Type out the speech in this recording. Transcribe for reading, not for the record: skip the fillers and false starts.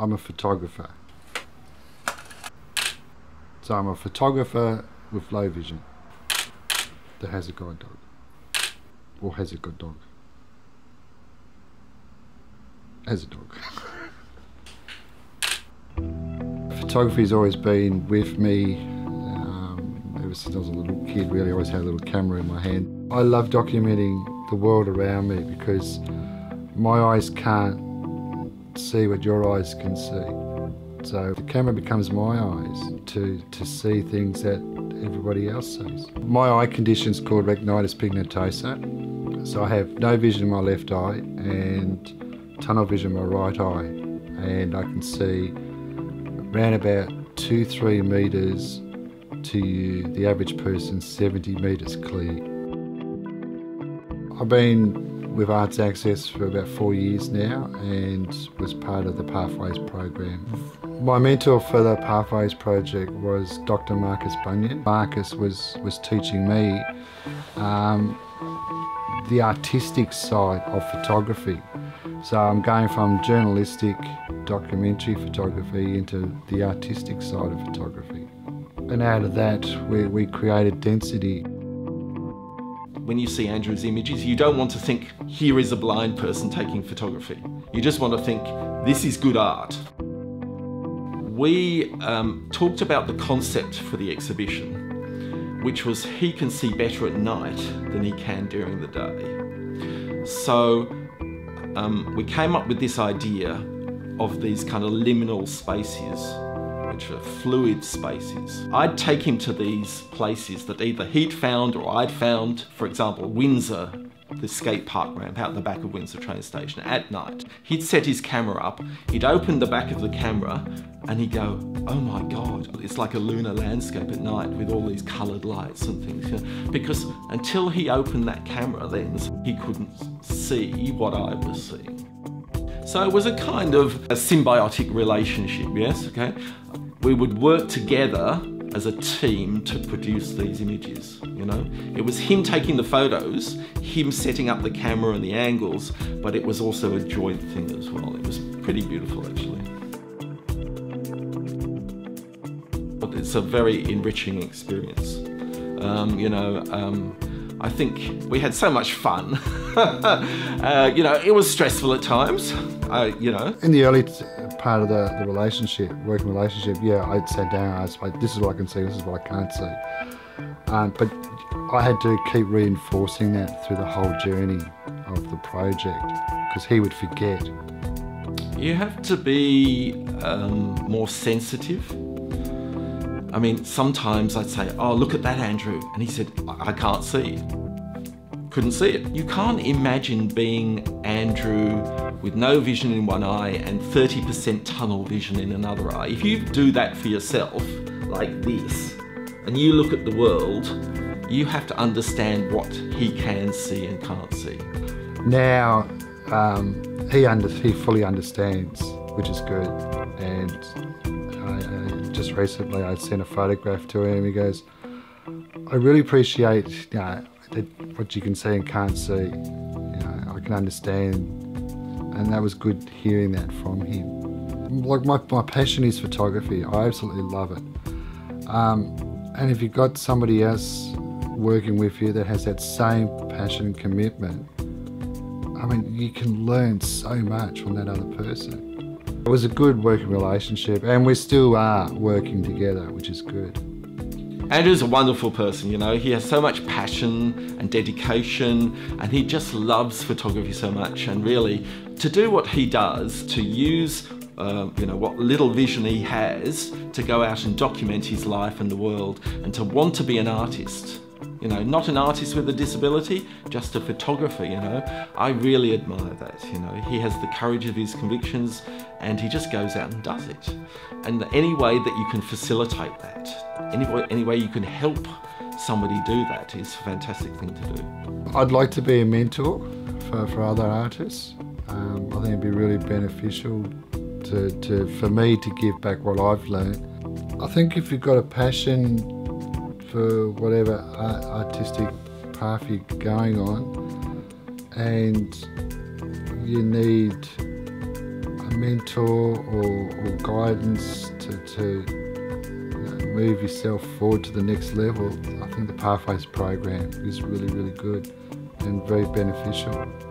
I'm a photographer. So I'm a photographer with low vision that has a guide dog, or has a good dog. Has a dog. Photography's always been with me ever since I was a little kid. Really, I always had a little camera in my hand. I love documenting the world around me because my eyes can't see what your eyes can see. So the camera becomes my eyes to see things that everybody else sees. My eye condition's called retinitis pigmentosa. So I have no vision in my left eye and tunnel vision in my right eye. And I can see around about 2-3 metres to the average person 70 metres clear. I've been with Arts Access for about 4 years now and was part of the Pathways program. My mentor for the Pathways project was Dr. Marcus Bunyan. Marcus was teaching me the artistic side of photography. So I'm going from journalistic documentary photography into the artistic side of photography. And out of that, we created Density. When you see Andrew's images, you don't want to think, here is a blind person taking photography. You just want to think, this is good art. We talked about the concept for the exhibition, which was he can see better at night than he can during the day. So we came up with this idea of these kind of liminal spaces, which are fluid spaces. I'd take him to these places that either he'd found or I'd found. For example, Windsor, the skate park ramp out the back of Windsor train station at night. He'd set his camera up, he'd open the back of the camera and he'd go, oh my God, it's like a lunar landscape at night with all these coloured lights and things. You know? Because until he opened that camera lens, he couldn't see what I was seeing. So it was a kind of a symbiotic relationship, yes, okay? We would work together as a team to produce these images, you know? It was him taking the photos, him setting up the camera and the angles, but it was also a joint thing as well. It was pretty beautiful, actually. But it's a very enriching experience. I think we had so much fun. It was stressful at times, In the early part of the relationship, working relationship, yeah, I'd sat down and I was like, this is what I can see, this is what I can't see. But I had to keep reinforcing that through the whole journey of the project, because he would forget. You have to be more sensitive. I mean, sometimes I'd say, oh, look at that, Andrew. And he said, I can't see. Couldn't see it. You can't imagine being Andrew with no vision in one eye and 30% tunnel vision in another eye. If you do that for yourself, like this, and you look at the world, you have to understand what he can see and can't see. Now, he fully understands, which is good. And just recently I sent a photograph to him. He goes, I really appreciate what you can see and can't see. I can understand, and that was good hearing that from him. Like my passion is photography. I absolutely love it. And if you've got somebody else working with you that has that same passion and commitment, I mean, you can learn so much from that other person. It was a good working relationship, and we still are working together, which is good. Andrew's a wonderful person, he has so much passion and dedication, and he just loves photography so much. And really, to do what he does, to use what little vision he has to go out and document his life and the world, and to want to be an artist, not an artist with a disability, just a photographer, I really admire that, He has the courage of his convictions and he just goes out and does it. And any way that you can facilitate that, any way you can help somebody do that is a fantastic thing to do. I'd like to be a mentor for other artists. I think it'd be really beneficial for me to give back what I've learned. I think if you've got a passion for whatever artistic path you're going on, and you need a mentor or guidance to move yourself forward to the next level, I think the Pathways program is really, really good and very beneficial.